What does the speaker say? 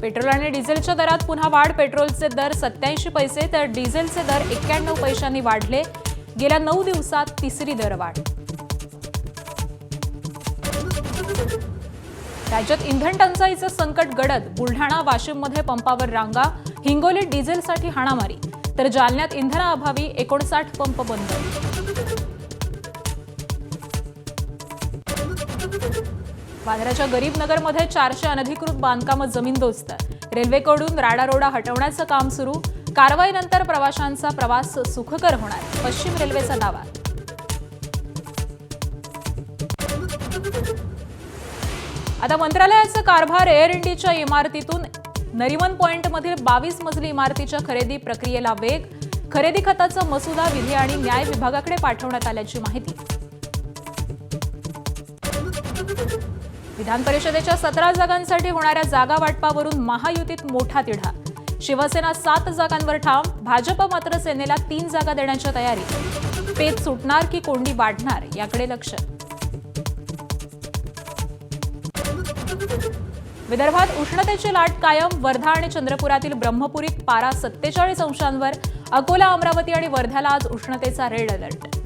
Petrol आणि डिझेलच्या दरात पुन्हा वाढ. पेट्रोलचे दर 87 पैसे तर डिझेलचे दर 91 पैशांनी वाढले. गेल्या 9 दिवसात तिसरी दरवाढ. राज्यात इंधन टंचाईचं संकट गडद. बुलढाणा वाशिममध्ये पंपावर रांगा. हिंगोलीत डिझेलसाठी हाणामारी तर जालन्यात इंधनाअभावी 59 पंप बंद. वांद्र्याच्या गरीबनगरमध्ये 400 अनधिकृत बांधकामं जमीनदोस्त. रेल्वेकडून राडारोडा हटवण्याचं काम सुरू. कारवाईनंतर प्रवाशांचा प्रवास सुखकर होणार, पश्चिम रेल्वेचा दावा. आता मंत्रालयाचा कारभार. एअर इंडियाच्या इमारतीतून नरिमन पॉइंटमधील 22 मजली इमारतीच्या खरेदी प्रक्रियेला वेग. खरेदी खताचा मसुदा विधी आणि न्याय विभागाकडे पाठवण्यात आल्याची माहिती. विधान परिषदेच्या 17 जागांसाठी होणाऱ्या जागा वाटपावरून महायुतीत मोठा तिढा. शिवसेना 7 जागांवर ठाम. भाजप मात्र सेनेला 3 जागा देण्याच्या तयारीत. पेच सुटणार की कोंडी वाढणार याकडे लक्ष. विदर्भात उष्णतेची लाट कायम. वर्धा आणि चंद्रपुरातील ब्रह्मपुरीत पारा 47 अंशांवर. अकोला, अमरावती आणि वर्ध्याला आज उष्णतेचा रेड अलर्ट.